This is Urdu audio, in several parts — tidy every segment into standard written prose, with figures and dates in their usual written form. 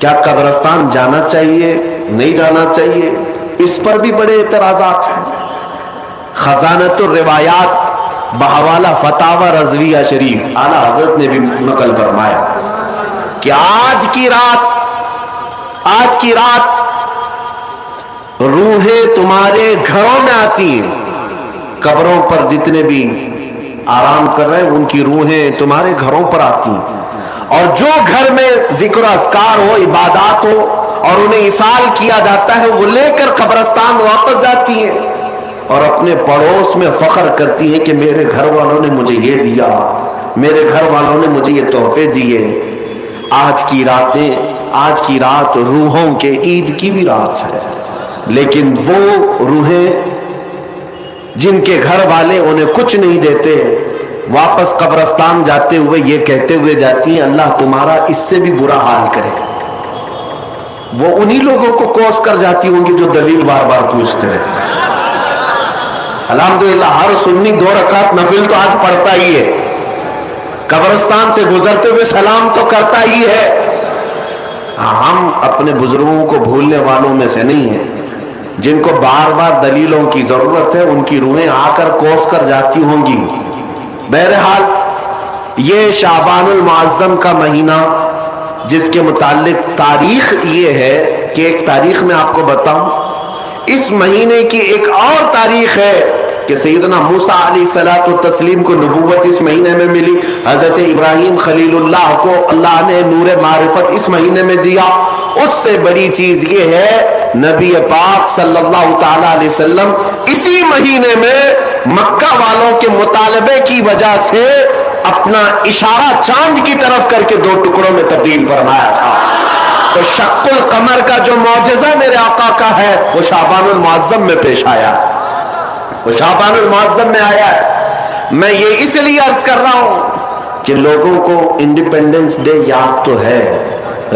کیا قبرستان جانا چاہیے نہیں جانا چاہیے؟ اس پر بھی بڑے اعتراضات ہیں۔ خزانۃ الروایات بحوالہ فتاوی رضویہ شریف اعلیٰ حضرت نے بھی نقل فرمایا کہ آج کی رات روحیں تمہارے گھروں میں آتی ہیں، قبروں پر جتنے بھی آرام کر رہے ہیں ان کی روحیں تمہارے گھروں پر آتی ہیں، اور جو گھر میں ذکر و اذکار ہو، عبادات ہو اور انہیں ایصال کیا جاتا ہے، وہ لے کر قبرستان واپس جاتی ہیں اور اپنے پڑوس میں فخر کرتی ہیں کہ میرے گھر والوں نے مجھے یہ دیا، میرے گھر والوں نے مجھے یہ تحفے دیے۔ آج کی رات روحوں کے عید کی بھی رات ہے، لیکن وہ روحیں جن کے گھر والے انہیں کچھ نہیں دیتے، واپس قبرستان جاتے ہوئے یہ کہتے ہوئے جاتی ہیں اللہ تمہارا اس سے بھی برا حال کرے گا۔ وہ انہی لوگوں کو کوس کر جاتی ہوں گی جو دلیل بار بار پوچھتے رہتے ہیں۔ الحمدللہ ہر سنی 2 رکعت نفل تو آج پڑھتا ہی ہے، قبرستان سے گزرتے ہوئے سلام تو کرتا ہی ہے۔ ہم اپنے بزرگوں کو بھولنے والوں میں سے نہیں ہیں، جن کو بار بار دلیلوں کی ضرورت ہے ان کی روحیں آ کر کوس کر جاتی ہوں گی۔ بہرحال یہ شعبان المعظم کا مہینہ، جس کے متعلق تاریخ یہ ہے کہ ایک تاریخ میں آپ کو بتاؤں، اس مہینے کی ایک اور تاریخ ہے کہ سیدنا موسیٰ علیہ الصلوۃ والتسلیم کو نبوت اس مہینے میں ملی، حضرت ابراہیم خلیل اللہ کو اللہ نے نور معرفت اس مہینے میں دیا۔ اس سے بڑی چیز یہ ہے نبی پاک صلی اللہ تعالی علیہ وسلم اسی مہینے میں مکہ والوں کے مطالبے کی وجہ سے اپنا اشارہ چاند کی طرف کر کے 2 ٹکڑوں میں تبدیل فرمایا تھا۔ تو شق القمر کا جو معجزہ میرے آقا کا ہے وہ شعبان المعظم میں پیش آیا، وہ شعبان المعظم میں آیا ہے۔ میں یہ اس لیے عرض کر رہا ہوں کہ لوگوں کو انڈیپینڈنس ڈے یاد تو ہے،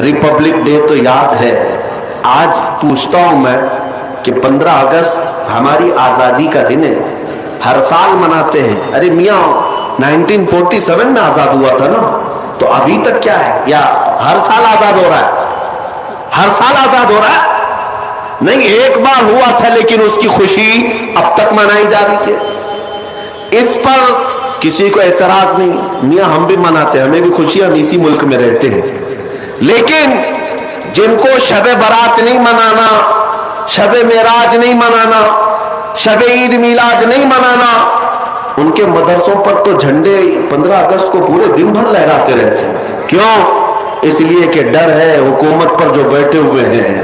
ریپبلک ڈے تو یاد ہے۔ آج پوچھتا ہوں میں کہ 15 اگست ہماری آزادی کا دن ہے، ہر سال مناتے ہیں۔ ارے میاں 1947 میں آزاد ہوا تھا نا، تو ابھی تک کیا ہے؟ یا ہر سال آزاد ہو رہا ہے؟ ہر سال آزاد ہو رہا ہے؟ نہیں، ایک بار ہوا تھا لیکن اس کی خوشی اب تک منائی جا رہی ہے۔ اس پر کسی کو اعتراض نہیں، میاں ہم بھی مناتے ہیں، ہمیں بھی خوشی، ہم اسی ملک میں رہتے ہیں۔ لیکن جن کو شب برات نہیں منانا، شب معراج نہیں منانا، شب عید میلاد نہیں منانا، ان کے مدرسوں پر تو جھنڈے 15 اگست کو پورے دن بھر لہراتے رہتے ہیں۔ کیوں؟ اس لیے کہ ڈر ہے حکومت پر جو بیٹھے ہوئے ہیں۔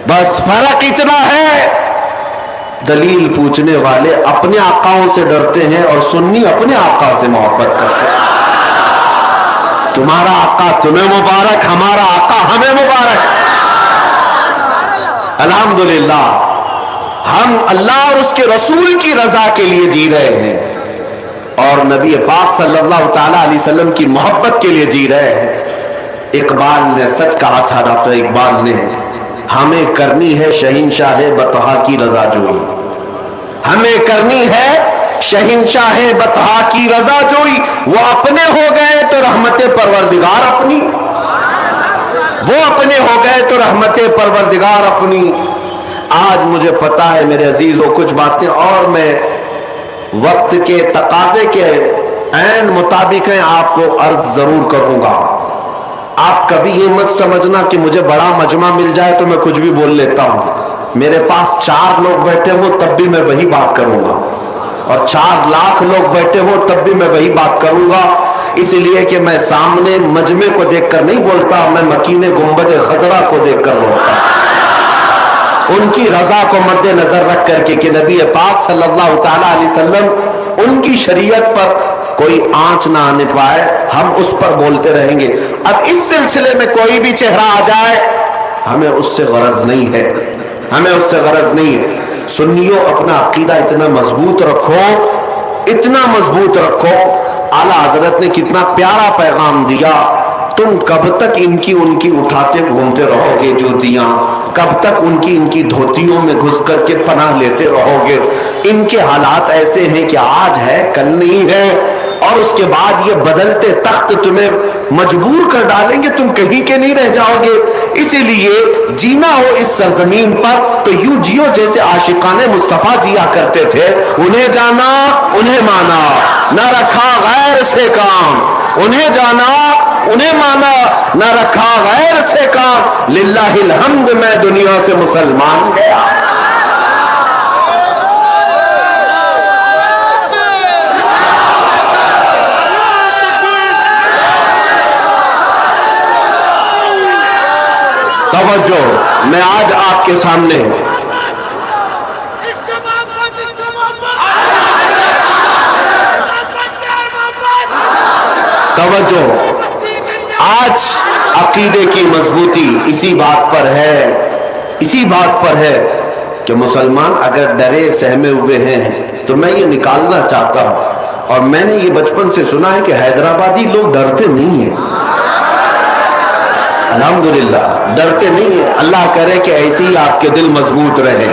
بس فرق اتنا ہے، دلیل پوچھنے والے اپنے آقاؤں سے ڈرتے ہیں اور سنی اپنے آقا سے محبت کرتے ہیں۔ تمہارا آقا تمہیں مبارک، ہمارا آقا ہمیں مبارک۔ الحمدللہ ہم اللہ اور اس کے رسول کی رضا کے لیے جی رہے ہیں اور نبی پاک صلی اللہ تعالی علیہ وسلم کی محبت کے لیے جی رہے ہیں۔ اقبال نے سچ کہا تھا، ڈاکٹر اقبال نے، ہمیں کرنی ہے شہنشاہ بطحا کی رضا جوئی، ہمیں کرنی ہے شہنشاہ بطحا کی رضا جوئی۔ وہ اپنے ہو گئے تو رحمت پروردگار اپنی، وہ اپنے ہو گئے تو رحمت پروردگار اپنی۔ آج مجھے پتا ہے میرے عزیزوں کچھ باتیں اور میں وقت کے تقاضے کے عین مطابق ہیں آپ کو عرض ضرور کروں گا۔ آپ کبھی یہ مت سمجھنا کہ مجھے بڑا مجمع مل جائے تو میں کچھ بھی بول لیتا ہوں۔ میرے پاس 4 لوگ بیٹھے ہوں تب بھی میں وہی بات کروں گا، اور 4 لاکھ لوگ بیٹھے ہوں تب بھی میں وہی بات کروں گا، اس لیے کہ میں سامنے مجمع کو دیکھ کر نہیں بولتا، میں مکین گنبد خضرا کو دیکھ کر بولتا، ان کی رضا کو مد نظر رکھ کر کے کہ نبی پاک صلی اللہ تعالی علیہ وسلم ان کی شریعت پر کوئی آنچ نہ آنے پائے، ہم اس پر بولتے رہیں گے۔ اب اس سلسلے میں کوئی بھی چہرہ آ جائے ہمیں اس سے غرض نہیں ہے، ہمیں اس سے غرض نہیں ہے۔ سنیوں اپنا عقیدہ اتنا مضبوط رکھو، اتنا مضبوط رکھو۔ اعلیٰ حضرت نے کتنا پیارا پیغام دیا، تم کب تک ان کی اٹھاتے گھومتے رہو گے جوتیاں، کب تک ان کی دھوتیوں میں گھس کر کے پناہ لیتے رہو گے؟ ان کے حالات ایسے ہیں کہ آج ہے کل نہیں ہے، اور اس کے بعد یہ بدلتے تخت تمہیں مجبور کر ڈالیں گے، تم کہیں کے نہیں رہ جاؤ گے۔ اسی لیے جینا ہو اس سرزمین پر تو یوں جیو جیسے عاشقان مصطفیٰ جیا کرتے تھے، انہیں جانا انہیں مانا، نہ رکھا غیر سے کام، انہیں جانا انہیں مانا، نہ رکھا غیر سے کام، للہ الحمد میں دنیا سے مسلمان گیا۔ توجہ، میں آج آپ کے سامنے توجہ، آج عقیدے کی مضبوطی اسی بات پر ہے کہ مسلمان اگر ڈرے سہمے ہوئے ہیں تو میں یہ نکالنا چاہتا ہوں، اور میں نے یہ بچپن سے سنا ہے کہ حیدرآبادی لوگ ڈرتے نہیں ہیں، الحمدللہ ڈرتے نہیں ہیں۔ اللہ کرے کہ ایسے ہی آپ کے دل مضبوط رہے۔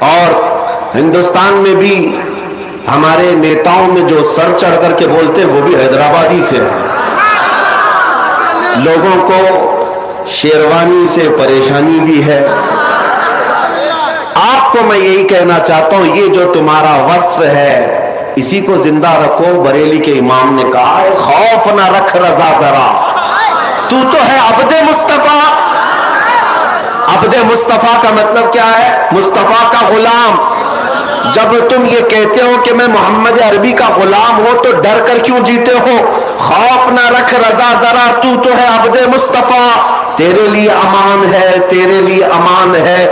اور ہندوستان میں بھی ہمارے نیتاؤں میں جو سر چڑھ کر کے بولتے ہیں وہ بھی حیدرآبادی سے ہیں۔ لوگوں کو شیروانی سے پریشانی بھی ہے۔ آپ کو میں یہی کہنا چاہتا ہوں، یہ جو تمہارا وصف ہے اسی کو زندہ رکھو۔ بریلی کے امام نے کہا ہے خوف نہ رکھ رضا ذرا، تو ہے عبد مصطفیٰ۔ عبد مصطفیٰ کا مطلب کیا ہے؟ مصطفیٰ کا غلام۔ جب تم یہ کہتے ہو کہ میں محمد عربی کا غلام ہوں تو ڈر کر کیوں جیتے ہو؟ خوف نہ رکھ رضا ذرا، تو ہے عبد مصطفیٰ، تیرے لیے امان ہے، تیرے لیے امان ہے۔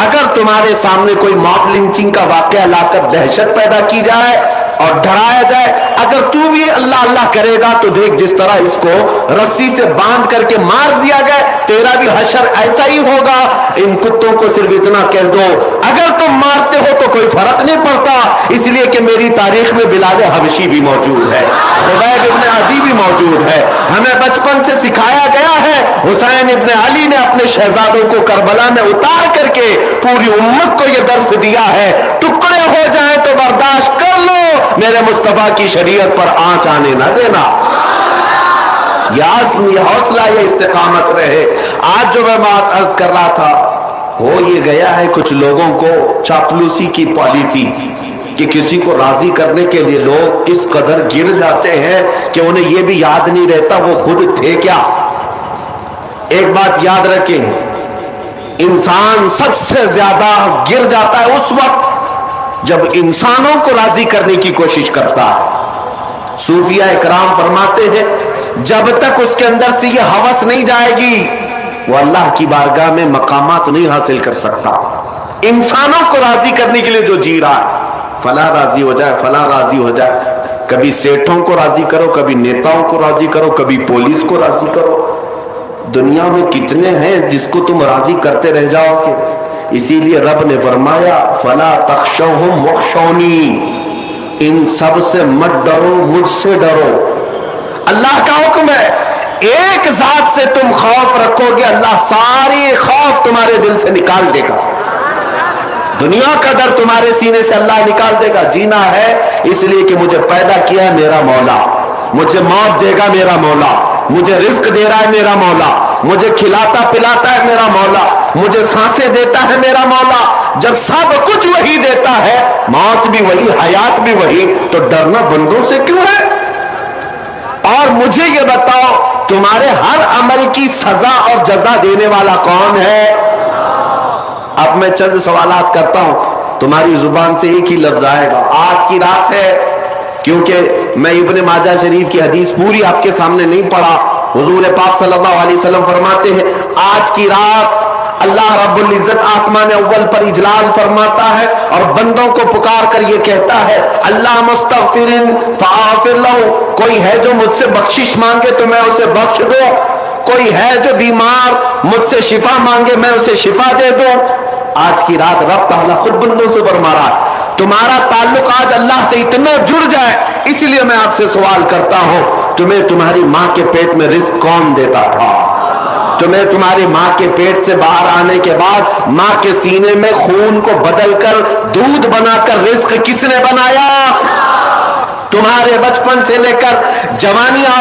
اگر تمہارے سامنے کوئی موب لنچنگ کا واقعہ لا کر دہشت پیدا کی جائے اور ڈرایا جائے، اگر تو بھی اللہ اللہ کرے گا تو دیکھ جس طرح اس کو رسی سے باندھ کر کے مار دیا گیا، تیرا بھی حشر ایسا ہی ہوگا۔ ان کتوں کو صرف اتنا کہہ دو اگر تم مارتے ہو تو کوئی فرق نہیں پڑتا، اس لیے کہ میری تاریخ میں بلال حبشی بھی موجود ہے، خبیب ابن عدی بھی موجود ہے۔ ہمیں بچپن سے سکھایا گیا ہے، حسین ابن علی نے اپنے شہزادوں کو کربلا میں اتار کر کے پوری امت کو یہ درس دیا ہے، ٹکڑے ہو جائیں تو برداشت کر لو، میرے مصطفیٰ کی شریعت پر آنچ آنے نہ دینا۔ یہ عزم، یہ حوصلہ، یہ استقامت رہے۔ آج جو میں بات عرض کر رہا تھا، ہو یہ گیا ہے کچھ لوگوں کو چاپلوسی کی پالیسی کہ کسی کو راضی کرنے کے لیے لوگ اس قدر گر جاتے ہیں کہ انہیں یہ بھی یاد نہیں رہتا وہ خود تھے کیا۔ ایک بات یاد رکھیں، انسان سب سے زیادہ گر جاتا ہے اس وقت جب انسانوں کو راضی کرنے کی کوشش کرتا ہے۔ صوفیہ اکرام فرماتے ہیں جب تک اس کے اندر سے یہ ہوس نہیں جائے گی وہ اللہ کی بارگاہ میں مقامات نہیں حاصل کر سکتا۔ انسانوں کو راضی کرنے کے لیے جو جی رہا ہے، فلاں راضی ہو جائے، فلاں راضی ہو جائے، کبھی سیٹھوں کو راضی کرو، کبھی نیتاؤں کو راضی کرو، کبھی پولیس کو راضی کرو۔ دنیا میں کتنے ہیں جس کو تم راضی کرتے رہ جاؤ گے؟ اسی لیے رب نے فرمایا فلا تخشوہم وخشونی، ان سب سے مت ڈرو، مجھ سے ڈرو۔ اللہ کا حکم ہے، ایک ذات سے تم خوف رکھو گے، اللہ ساری خوف تمہارے دل سے نکال دے گا۔ دنیا کا ڈر تمہارے سینے سے اللہ نکال دے گا۔ جینا ہے اس لیے کہ مجھے پیدا کیا ہے میرا مولا، مجھے موت دے گا میرا مولا، مجھے رزق دے رہا ہے میرا مولا، مجھے کھلاتا پلاتا ہے میرا مولا، مجھے سانسیں دیتا ہے میرا مولا۔ جب سب کچھ وہی دیتا ہے، موت بھی وہی، حیات بھی وہی، تو ڈرنا بندوں سے کیوں ہے؟ اور مجھے یہ بتاؤ تمہارے ہر عمل کی سزا اور جزا دینے والا کون ہے؟ اب میں چند سوالات کرتا ہوں، تمہاری زبان سے ایک ہی لفظ آئے گا، آج کی رات ہے۔ کیونکہ میں ابن ماجہ شریف کی حدیث پوری آپ کے سامنے نہیں پڑھا، حضور پاک صلی اللہ علیہ وسلم فرماتے ہیں آج کی رات اللہ رب العزت آسمان اول پر اجلال فرماتا ہے اور بندوں کو پکار کر یہ کہتا ہے اللہ مستغفرن فاغفر لہو، کوئی ہے جو مجھ سے بخشش مانگے تو میں اسے بخش دوں، کوئی ہے جو بیمار مجھ سے شفا مانگے میں اسے شفا دے دوں۔ آج کی رات رب تعالیٰ خود بندوں سے فرما رہا ہے تمہارا تعلق آج اللہ سے اتنا جڑ جائے۔ اس لیے میں آپ سے سوال کرتا ہوں، تمہیں تمہاری ماں کے پیٹ میں رزق کون دیتا تھا؟ تمہیں تمہاری ماں کے پیٹ سے باہر آنے کے بعد ماں کے سینے میں خون کو بدل کر دودھ بنا کر رزق کس نے بنایا؟ تمہارے بچپن سے لے کر جوانی آ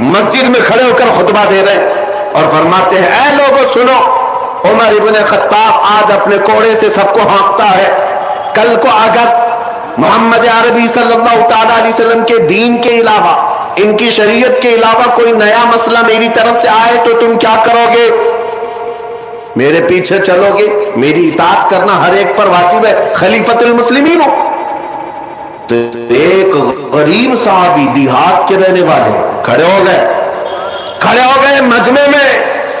مسجد میں کھڑے ہو کر خطبہ دے رہے ہیں اور فرماتے ہیں اے لوگوں سنو، عمر ابن خطاب آج اپنے کوڑے سے سب کو ہانکتا ہے، کل کو اگر محمد عربی صلی اللہ تعالی علیہ وسلم کے دین کے علاوہ، ان کی شریعت کے علاوہ کوئی نیا مسئلہ میری طرف سے آئے تو تم کیا کرو گے؟ میرے پیچھے چلو گے؟ میری اطاعت کرنا ہر ایک پر واجب ہے، خلیفۃ المسلمین ہو۔ تو ایک غریب صحابی دیہات کے رہنے والے کھڑے ہو گئے مجمع میں،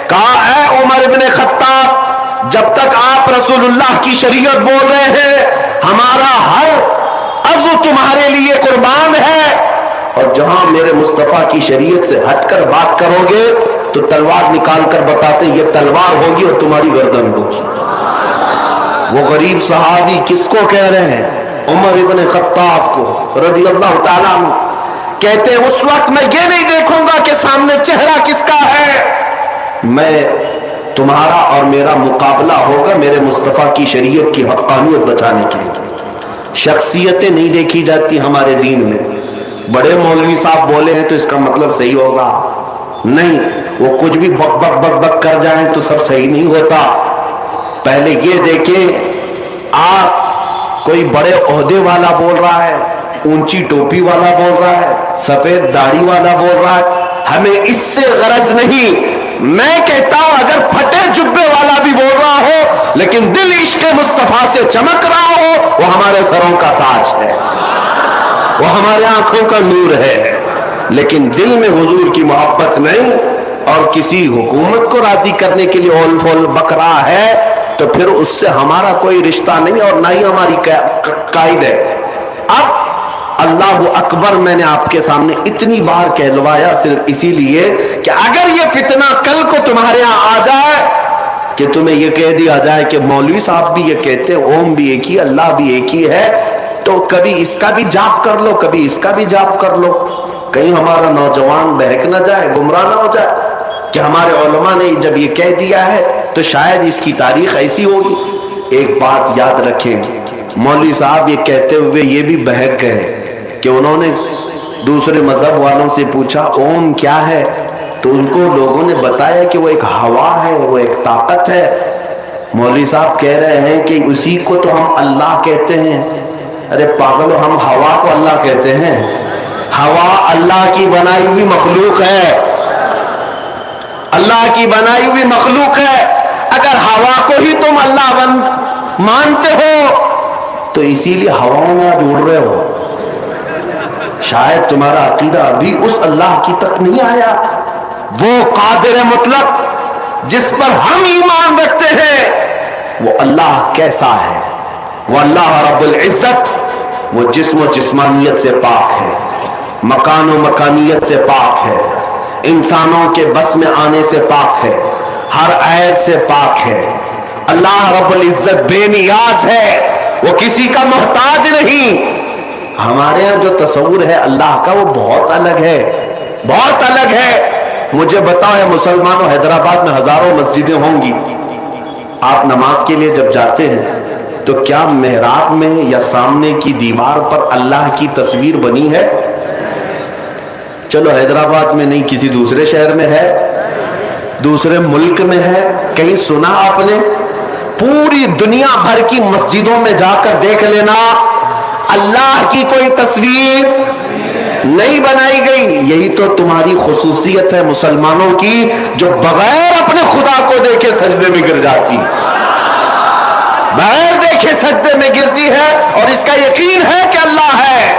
کہا اے عمر ابن خطاب، جب تک آپ رسول اللہ کی شریعت بول رہے ہیں ہمارا ہر عضو تمہارے لیے قربان ہے، اور جہاں میرے مصطفیٰ کی شریعت سے ہٹ کر بات کرو گے تو تلوار نکال کر بتاتے یہ تلوار ہوگی اور تمہاری گردن ہوگی۔ وہ غریب صحابی کس کو کہہ رہے ہیں؟ عمر ابن خطاب کو رضی اللہ تعالیٰ عنہ۔ کہتے ہیں اس وقت میں یہ نہیں دیکھوں گا کہ سامنے چہرہ کس کا ہے، میں تمہارا اور میرا مقابلہ ہوگا میرے مصطفیٰ کی شریعت کی حقانیت بچانے کے لیے۔ شخصیتیں نہیں دیکھی جاتی ہمارے دین میں، بڑے مولوی صاحب بولے ہیں تو اس کا مطلب صحیح ہوگا، نہیں، وہ کچھ بھی بک بک بک بک کر جائیں تو سب صحیح نہیں ہوتا۔ پہلے یہ دیکھیں آپ کوئی بڑے عہدے والا بول رہا ہے، اونچی ٹوپی والا بول رہا ہے، سفید داڑھی والا بول رہا ہے، ہمیں اس سے غرض نہیں۔ میں کہتا ہوں اگر پھٹے جبے والا بھی بول رہا ہو لیکن دل عشق مصطفیٰ سے چمک رہا ہو، وہ ہمارے سروں کا تاج ہے، وہ ہمارے آنکھوں کا نور ہے۔ لیکن دل میں حضور کی محبت نہیں اور کسی حکومت کو راضی کرنے کے لیے اول فول بک رہا ہے تو پھر اس سے ہمارا کوئی رشتہ نہیں اور نہ ہی ہماری قائد ہے۔ اب اللہ اکبر میں نے آپ کے سامنے اتنی بار کہلوایا صرف اسی لیے کہ اگر یہ فتنہ کل کو تمہارے ہاں آ جائے کہ تمہیں یہ کہہ دیا جائے کہ مولوی صاحب بھی یہ کہتے ہیں اوم بھی ایک ہی، اللہ بھی ایک ہی ہے، تو کبھی اس کا بھی جاپ کر لو، کبھی اس کا بھی جاپ کر لو، کہیں ہمارا نوجوان بہک نہ جائے، گمراہ نہ ہو جائے کہ ہمارے علماء نے جب یہ کہہ دیا ہے تو شاید اس کی تاریخ ایسی ہوگی۔ ایک بات یاد رکھیں، مولوی صاحب یہ کہتے ہوئے یہ بھی بہک گئے کہ انہوں نے دوسرے مذہب والوں سے پوچھا اوم کیا ہے، تو ان کو لوگوں نے بتایا کہ وہ ایک ہوا ہے، وہ ایک طاقت ہے۔ مولوی صاحب کہہ رہے ہیں کہ اسی کو تو ہم اللہ کہتے ہیں۔ ارے پاگلو، ہم ہوا کو اللہ کہتے ہیں؟ ہوا اللہ کی بنائی ہوئی مخلوق ہے، اللہ کی بنائی ہوئی مخلوق ہے۔ اگر ہوا کو ہی تم اللہ مانتے ہو تو اسی لیے ہواؤں میں آج اڑ رہے ہو۔ شاید تمہارا عقیدہ ابھی اس اللہ کی تک نہیں آیا، وہ قادر مطلق جس پر ہم ایمان رکھتے ہیں وہ اللہ کیسا ہے؟ وہ اللہ رب العزت، وہ جسم و جسمانیت سے پاک ہے، مکان و مکانیت سے پاک ہے، انسانوں کے بس میں آنے سے پاک ہے، ہر عیب سے پاک ہے۔ اللہ رب العزت بے نیاز ہے، وہ کسی کا محتاج نہیں۔ ہمارے یہاں جو تصور ہے اللہ کا وہ بہت الگ ہے، بہت الگ ہے۔ مجھے بتاؤ ہے مسلمانوں، حیدرآباد میں ہزاروں مسجدیں ہوں گی، آپ نماز کے لیے جب جاتے ہیں تو کیا محراب میں یا سامنے کی دیوار پر اللہ کی تصویر بنی ہے؟ چلو حیدرآباد میں نہیں، کسی دوسرے شہر میں ہے، دوسرے ملک میں ہے، کہیں سنا آپ نے؟ پوری دنیا بھر کی مسجدوں میں جا کر دیکھ لینا، اللہ کی کوئی تصویر نہیں بنائی گئی۔ یہی تو تمہاری خصوصیت ہے مسلمانوں کی، جو بغیر اپنے خدا کو دیکھے سجدے میں گر جاتی، بغیر دیکھے سجدے میں گرتی ہے اور اس کا یقین ہے کہ اللہ ہے۔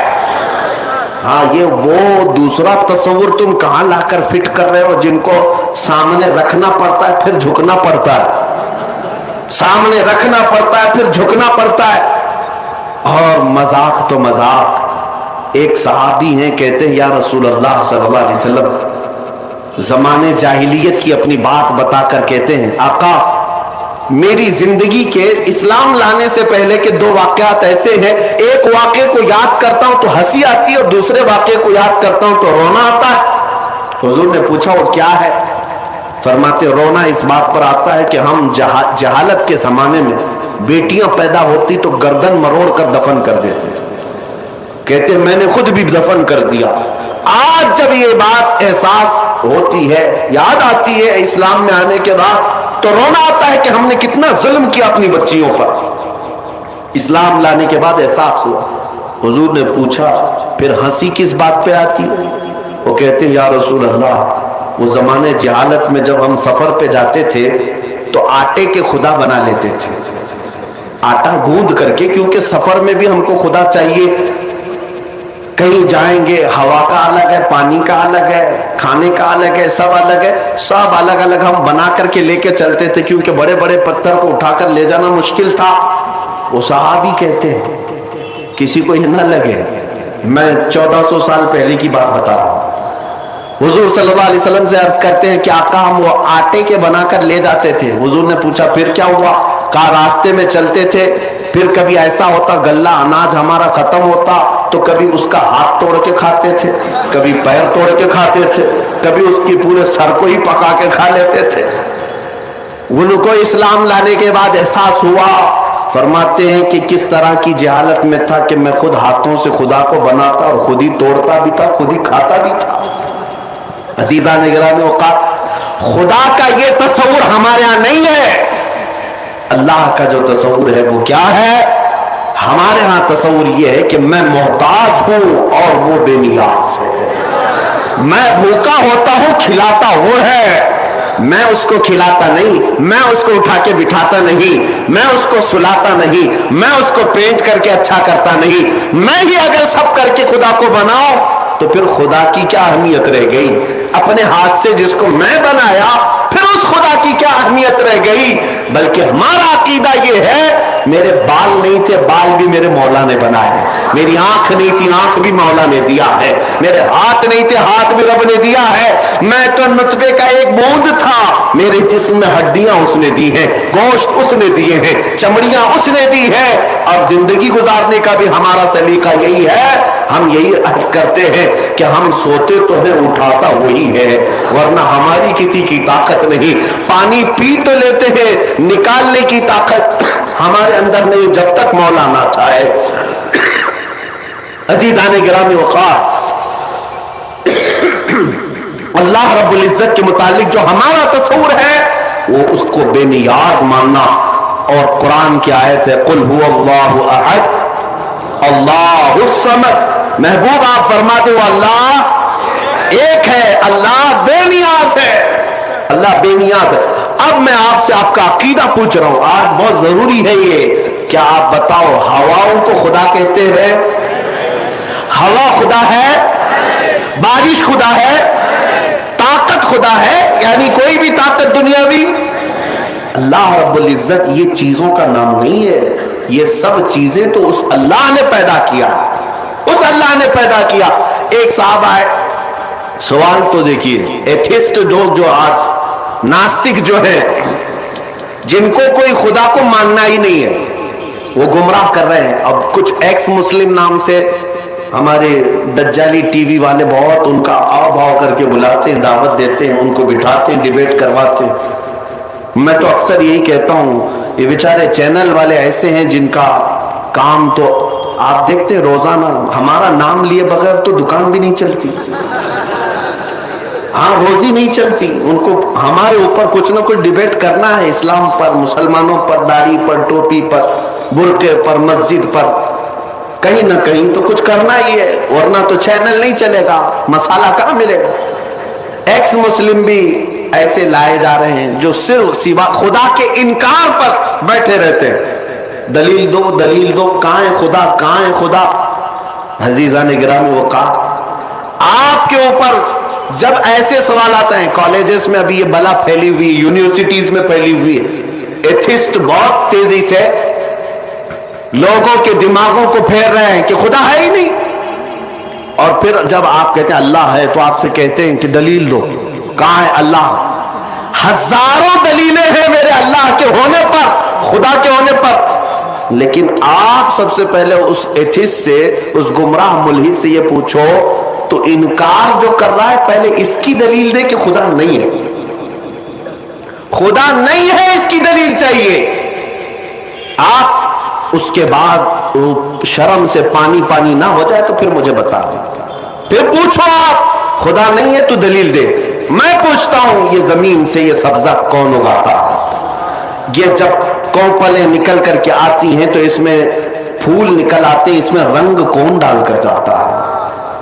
ہاں، یہ وہ دوسرا تصور تم کہاں لا کر فٹ کر رہے ہو، جن کو سامنے رکھنا پڑتا ہے پھر جھکنا پڑتا ہے، سامنے رکھنا پڑتا ہے پھر جھکنا پڑتا ہے۔ اور مذاق تو مذاق، ایک صحابی ہیں کہتے ہیں یا رسول اللہ صلی اللہ علیہ وسلم، زمانے جاہلیت کی اپنی بات بتا کر کہتے ہیں آقا میری زندگی کے اسلام لانے سے پہلے کے دو واقعات ایسے ہیں، ایک واقعے کو یاد کرتا ہوں تو ہنسی آتی ہے اور دوسرے واقعے کو یاد کرتا ہوں تو رونا آتا ہے۔ حضور نے پوچھا وہ کیا ہے؟ فرماتے رونا اس بات پر آتا ہے کہ ہم جہالت کے زمانے میں بیٹیاں پیدا ہوتی تو گردن مروڑ کر دفن کر دیتے تھے، کہتے میں نے خود بھی دفن کر دیا، آج جب یہ بات احساس ہوتی ہے، یاد آتی ہے اسلام میں آنے کے بعد، تو رونا آتا ہے کہ ہم نے کتنا ظلم کیا اپنی بچیوں پر۔ اسلام لانے کے بعد احساس ہوا۔ حضور نے پوچھا پھر ہنسی کس بات پہ آتی؟ وہ کہتے ہیں یا رسول اللہ، وہ زمانے جہالت میں جب ہم سفر پہ جاتے تھے تو آٹے کے خدا بنا لیتے تھے، آٹا گوندھ کر کے، کیونکہ سفر میں بھی ہم کو خدا چاہیے، کہیں جائیں گے ہوا کا الگ ہے، پانی کا الگ ہے، کھانے کا الگ ہے، سب الگ ہے، سب الگ الگ ہم بنا کر کے لے کے چلتے تھے، کیونکہ بڑے بڑے پتھر کو اٹھا کر لے جانا مشکل تھا۔ وہ صحابی کہتے ہیں کسی کو یہ نہ لگے میں 1400 سال پہلے کی بات بتا رہا ہوں۔ حضور صلی اللہ علیہ وسلم سے عرض کرتے ہیں کہ آقا ہم وہ آٹے کے بنا کر لے جاتے تھے۔ حضور نے پوچھا پھر کیا ہوا؟ کہا راستے میں چلتے تھے، پھر کبھی ایسا ہوتا غلہ اناج ہمارا ختم ہوتا تو کبھی اس کا ہاتھ توڑ کے کھاتے تھے، کبھی پیر توڑ کے کھاتے تھے، کبھی اس کی پورے سر کو ہی پکا کے کھا لیتے تھے۔ ان کو اسلام لانے کے بعد احساس ہوا، فرماتے ہیں کہ کس طرح کی جہالت میں تھا کہ میں خود ہاتھوں سے خدا کو بناتا اور خود ہی توڑتا بھی تھا، خود ہی کھاتا بھی تھا۔ عزیزان گرامی اوقات، خدا کا یہ تصور ہمارے ہاں نہیں ہے۔ اللہ کا جو تصور ہے وہ کیا ہے؟ ہمارے ہاں تصور یہ ہے کہ میں محتاج ہوں اور وہ بے نیاز ہے، میں بھوکا ہوتا ہوں کھلاتا وہ ہے، میں اس کو کھلاتا نہیں، میں اس کو اٹھا کے بٹھاتا نہیں، میں اس کو سلاتا نہیں، میں اس کو پینٹ کر کے اچھا کرتا نہیں، میں ہی اگر سب کر کے خدا کو بناؤں تو پھر خدا کی کیا اہمیت رہ گئی؟ اپنے ہاتھ سے جس کو میں بنایا پھر اس خدا کی کیا اہمیت رہ گئی؟ بلکہ ہمارا عقیدہ یہ ہے میرے بال نہیں تھے، بال بھی میرے مولا نے بنائے، میری آنکھ نہیں تھی، آنکھ بھی مولا نے دیا ہے، میرے ہاتھ نہیں تھے، ہاتھ بھی رب نے دیا ہے، میں تو نطفے کا ایک بوند تھا، میرے جسم میں ہڈیاں اس نے دی ہیں، گوشت اس نے دیے ہیں، چمڑیاں اس نے دی ہے۔ اور زندگی گزارنے کا بھی ہمارا سلیقہ یہی ہے، ہم یہی عرض کرتے ہیں کہ ہم سوتے تو ہیں اٹھاتا وہی ہے، ورنہ ہماری کسی کی طاقت نہیں۔ پانی پی تو لیتے ہیں، نکالنے کی طاقت ہمارے اندر نہیں جب تک مولا نہ چاہے۔ عزیزان گرامی وقار، اللہ رب العزت کے متعلق جو ہمارا تصور ہے وہ اس کو بے نیاز ماننا، اور قرآن کی آیت ہے قل هو اللہ احد اللہ الصمد، محبوب آپ فرماتے ہو اللہ ایک ہے، اللہ بے نیاز ہے، اللہ بے نیاز ہے۔ اب میں آپ سے آپ کا عقیدہ پوچھ رہا ہوں، آج بہت ضروری ہے یہ، کیا آپ بتاؤ ہواؤں کو خدا کہتے ہیں؟ ہوا خدا ہے؟ بارش خدا ہے؟ طاقت خدا ہے؟ یعنی کوئی بھی طاقت دنیاوی؟ اللہ رب العزت یہ چیزوں کا نام نہیں ہے، یہ سب چیزیں تو اس اللہ نے پیدا کیا، اس اللہ نے پیدا کیا۔ ایک صاحب آئے، سوال تو دیکھیے، ایتھسٹ جو آج ناستک جو ہے، جن کو کوئی خدا کو ماننا ہی نہیں ہے، وہ گمراہ کر رہے ہیں۔ اب کچھ ایکس مسلم نام سے ہمارے دجالی ٹی وی والے بہت ان کا آؤ بھاؤ کر کے بلاتے ہیں، دعوت دیتے ہیں، ان کو بٹھاتے ہیں، ڈیبیٹ کرواتے ہیں۔ میں تو اکثر یہی کہتا ہوں یہ بیچارے چینل والے ایسے ہیں جن کا کام تو آپ دیکھتے ہیں روزانہ ہمارا نام لیے بغیر تو دکان بھی نہیں چلتی، ہاں روزی نہیں چلتی، ان کو ہمارے اوپر کچھ نہ کچھ ڈیبیٹ کرنا ہے، اسلام پر، مسلمانوں پر، داڑھی پر، ٹوپی پر، برقعے پر، مسجد پر، کہیں نہ کہیں تو کچھ کرنا ہی ہے، ورنہ تو چینل نہیں چلے گا، مسالہ کہاں ملے گا۔ ایکس مسلم بھی ایسے لائے جا رہے ہیں جو صرف سوا خدا کے انکار پر بیٹھے رہتے ہیں، دلیل دو دلیل دو، کہاں ہے خدا، کہاں ہے خدا۔ عزیزان گرامی وقار، آپ کے اوپر جب ایسے سوال آتے ہیں، کالجز میں ابھی یہ بلا پھیلی ہوئی، یونیورسٹیز میں پھیلی ہوئی ہے، ایتھسٹ بہت تیزی سے لوگوں کے دماغوں کو پھیر رہے ہیں کہ خدا ہے ہی نہیں، اور پھر جب آپ کہتے ہیں اللہ ہے تو آپ سے کہتے ہیں کہ دلیل دو، کہاں ہے اللہ۔ ہزاروں دلیلیں ہیں میرے اللہ کے ہونے پر، خدا کے ہونے پر، لیکن آپ سب سے پہلے اس ایتھسٹ سے، اس گمراہ ملحد سے یہ پوچھو تو انکار جو کر رہا ہے پہلے اس کی دلیل دے کہ خدا نہیں ہے، خدا نہیں ہے اس کی دلیل چاہیے۔ آپ اس کے بعد شرم سے پانی پانی نہ ہو جائے تو پھر مجھے بتا دیں، پھر پوچھو آپ خدا نہیں ہے تو دلیل دے. میں پوچھتا ہوں یہ زمین سے یہ سبزہ کون اگاتا؟ یہ جب کونپلیں نکل کر کے آتی ہیں تو اس میں پھول نکل آتے ہیں, اس میں رنگ کون ڈال کر جاتا ہے؟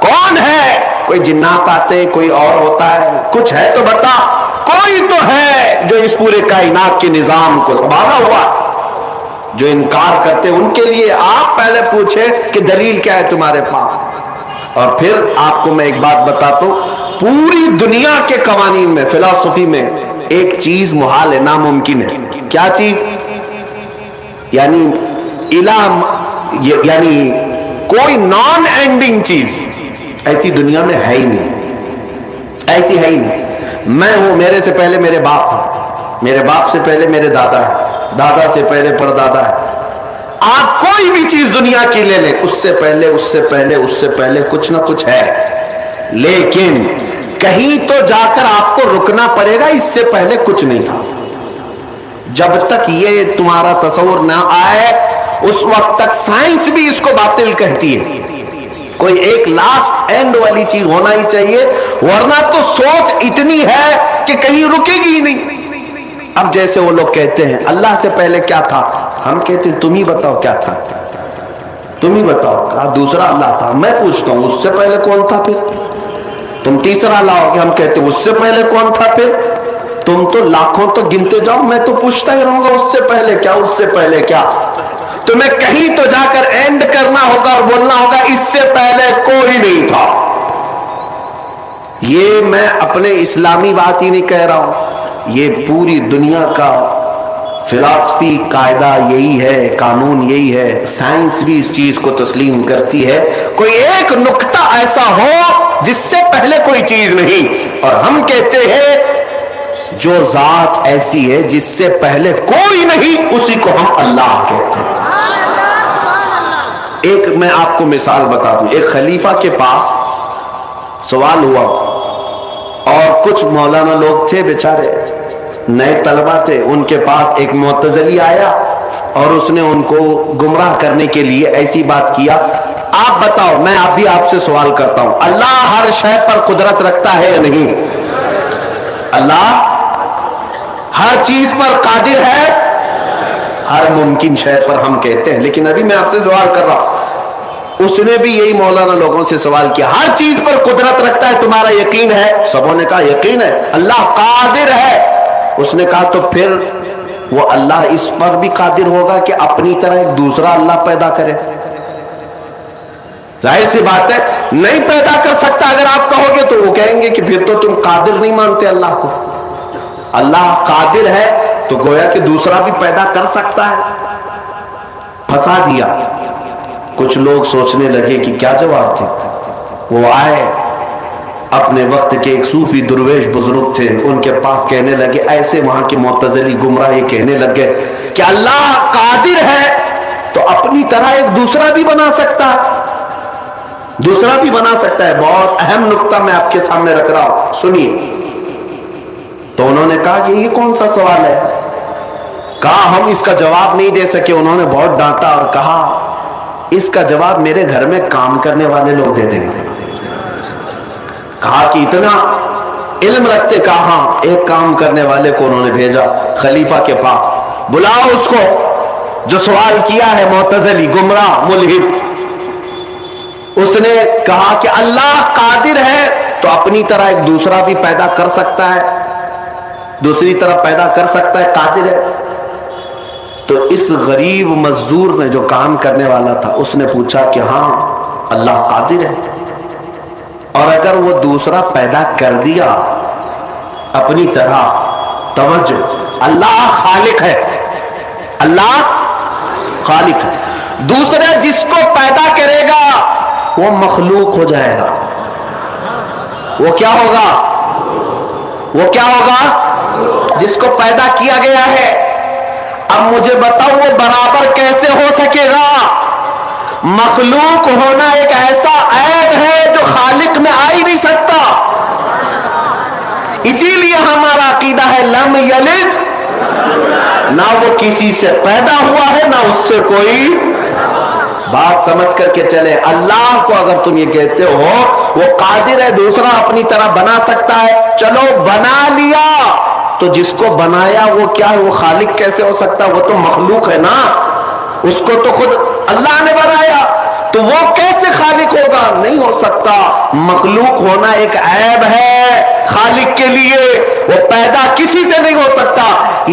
کون ہے؟ کوئی جنات آتے, کوئی اور ہوتا ہے؟ کچھ ہے تو بتا. کوئی تو ہے جو اس پورے کائنات کے نظام کو سنبھالا ہوا. جو انکار کرتے ان کے لیے آپ پہلے پوچھے کہ دلیل کیا ہے تمہارے پاس. اور پھر آپ کو میں ایک بات بتاتا ہوں, پوری دنیا کے قوانین میں, فلسفی میں ایک چیز محال ہے, ناممکن ہے. کیا چیز؟ یعنی یعنی کوئی نان اینڈنگ چیز ایسی دنیا میں ہے ہی نہیں, ایسی ہے ہی نہیں. میں ہوں, میرے سے پہلے میرے باپ ہیں, میرے باپ سے پہلے میرے دادا ہے, دادا سے پہلے پردادا ہے. آپ کوئی بھی چیز دنیا کی لے لیں, اس سے پہلے اس سے پہلے اس سے پہلے کچھ نہ کچھ ہے. لیکن کہیں تو جا کر آپ کو رکنا پڑے گا, اس سے پہلے کچھ نہیں تھا. جب تک یہ تمہارا تصور نہ آئے اس وقت تک سائنس بھی اس کو باطل کہتی ہے. کوئی ایک لاسٹ اینڈ والی چیز ہونا ہی چاہیے, ورنہ تو سوچ اتنی ہے کہ کہیں رکے گی ہی نہیں. اب جیسے وہ لوگ کہتے ہیں اللہ سے پہلے کیا تھا, ہم کہتے ہیں تم ہی بتاؤ کیا تھا, تم ہی بتاؤ. کہا دوسرا اللہ تھا. میں پوچھتا ہوں اس سے پہلے کون تھا؟ پھر تم تیسرا لاؤ گے, ہم کہتے ہیں اس سے پہلے کون تھا؟ پھر تم تو لاکھوں تو گنتے جاؤ, میں تو پوچھتا ہی رہوں گا اس سے پہلے کیا, اس سے پہلے کیا. تمہیں کہیں تو جا کر اینڈ کرنا ہوگا اور بولنا ہوگا اس سے پہلے کوئی نہیں تھا. یہ میں اپنے اسلامی بات ہی نہیں کہہ رہا ہوں, یہ پوری دنیا کا فلسفی قاعدہ یہی ہے, قانون یہی ہے. سائنس بھی اس چیز کو تسلیم کرتی ہے, کوئی ایک نقطہ ایسا ہو جس سے پہلے کوئی چیز نہیں. اور ہم کہتے ہیں جو ذات ایسی ہے جس سے پہلے کوئی نہیں, اسی کو ہم اللہ کہتے ہیں. ایک میں آپ کو مثال بتا دوں. ایک خلیفہ کے پاس سوال ہوا اور کچھ مولانا لوگ تھے بیچارے, نئے طلبہ تھے, ان کے پاس ایک معتزلی آیا اور اس نے ان کو گمراہ کرنے کے لیے ایسی بات کیا. آپ بتاؤ, میں اب بھی آپ سے سوال کرتا ہوں, اللہ ہر شے پر قدرت رکھتا ہے یا نہیں؟ اللہ ہر چیز پر قادر ہے, ہر ممکن شے پر ہم کہتے ہیں. لیکن ابھی میں آپ سے سوال کر رہا ہوں, اس نے بھی یہی مولانا لوگوں سے سوال کیا, ہر چیز پر قدرت رکھتا ہے, تمہارا یقین ہے؟ سبوں نے کہا یقین ہے. اللہ قادر ہے. اس نے کہا تو پھر وہ اللہ اس پر بھی قادر ہوگا کہ اپنی طرح ایک دوسرا اللہ پیدا کرے؟ ظاہر سی بات ہے نہیں پیدا کر سکتا. اگر آپ کہو گے تو وہ کہیں گے کہ پھر تو تم قادر نہیں مانتے اللہ کو. اللہ قادر ہے تو گویا کہ دوسرا بھی پیدا کر سکتا ہے. پھنسا دیا. کچھ لوگ سوچنے لگے کہ کیا جواب تھے. وہ آئے, اپنے وقت کے ایک صوفی درویش بزرگ تھے, ان کے پاس کہنے لگے, ایسے وہاں کے معتزلی گمراہ یہ کہنے لگے کہ اللہ قادر ہے تو اپنی طرح ایک دوسرا بھی بنا سکتا ہے, دوسرا بھی بنا سکتا ہے. بہت اہم نقطہ میں آپ کے سامنے رکھ رہا ہوں, سنیے. تو انہوں نے کہا کہ یہ کون سا سوال ہے؟ کہا ہم اس کا جواب نہیں دے سکے. انہوں نے بہت ڈانٹا اور کہا اس کا جواب میرے گھر میں کام کرنے والے لوگ دے دیں گے. کہا کہ اتنا علم رکھتے؟ کہا ہاں. ایک کام کرنے والے کو انہوں نے بھیجا خلیفہ کے پاس, بلاؤ اس کو جو سوال کیا ہے, معتزلی گمراہ ملحد. اس نے کہا کہ اللہ قادر ہے تو اپنی طرح ایک دوسرا بھی پیدا کر سکتا ہے, دوسری طرح پیدا کر سکتا ہے, قادر ہے. تو اس غریب مزدور نے جو کام کرنے والا تھا اس نے پوچھا کہ ہاں اللہ قادر ہے, اور اگر وہ دوسرا پیدا کر دیا اپنی طرح, توجہ, اللہ خالق ہے, اللہ خالق ہے. دوسرا جس کو پیدا کرے گا وہ مخلوق ہو جائے گا. وہ کیا ہوگا؟ وہ کیا ہوگا؟ جس کو پیدا کیا گیا ہے. اب مجھے بتاؤ وہ برابر کیسے ہو سکے گا؟ مخلوق ہونا ایک ایسا عیب ہے جو خالق میں آ ہی نہیں سکتا. اسی لیے ہمارا عقیدہ ہے لم یلد, نہ وہ کسی سے پیدا ہوا ہے نہ اس سے کوئی. بات سمجھ کر کے چلے. اللہ کو اگر تم یہ کہتے ہو وہ قادر ہے دوسرا اپنی طرح بنا سکتا ہے, چلو بنا لیا, تو جس کو بنایا وہ کیا ہے, وہ خالق کیسے ہو سکتا ہے؟ وہ تو مخلوق ہے نا, اس کو تو خود اللہ نے بنایا, تو وہ کیسے خالق ہوگا؟ نہیں ہو سکتا. مخلوق ہونا ایک عیب ہے خالق کے لیے, وہ پیدا کسی سے نہیں ہو سکتا.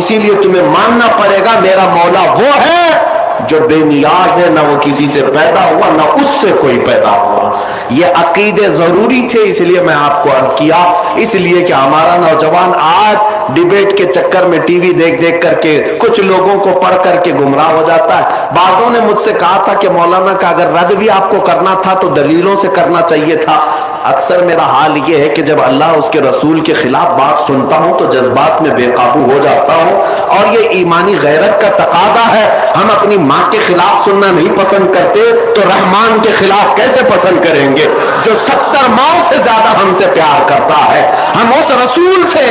اسی لیے تمہیں ماننا پڑے گا میرا مولا وہ ہے جو بے نیاز ہے, نہ وہ کسی سے پیدا ہوا نہ اس سے کوئی پیدا ہوا. یہ عقیدے ضروری تھے, اس لیے میں آپ کو عرض کیا. اس لیے کہ ہمارا نوجوان آج ڈیبیٹ کے چکر میں ٹی وی دیکھ دیکھ کر کے کچھ لوگوں کو پڑھ کر کے گمراہ ہو جاتا ہے. بعضوں نے مجھ سے کہا تھا کہ مولانا کا اگر رد بھی آپ کو کرنا تھا تو دلیلوں سے کرنا چاہیے تھا. اکثر میرا حال یہ ہے کہ جب اللہ اس کے رسول کے خلاف بات سنتا ہوں تو جذبات میں بے قابو ہو جاتا ہوں, اور یہ ایمانی غیرت کا تقاضا ہے. ہم اپنی ماں کے خلاف سننا نہیں پسند کرتے تو رحمان کے خلاف کیسے پسند کریں گے جو 70 ماؤں سے زیادہ ہم سے پیار کرتا ہے. ہم اس رسول سے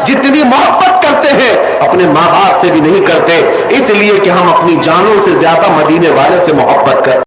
جتنی محبت کرتے ہیں اپنے ماں باپ سے بھی نہیں کرتے, اس لیے کہ ہم اپنی جانوں سے زیادہ مدینے والے سے محبت کرتے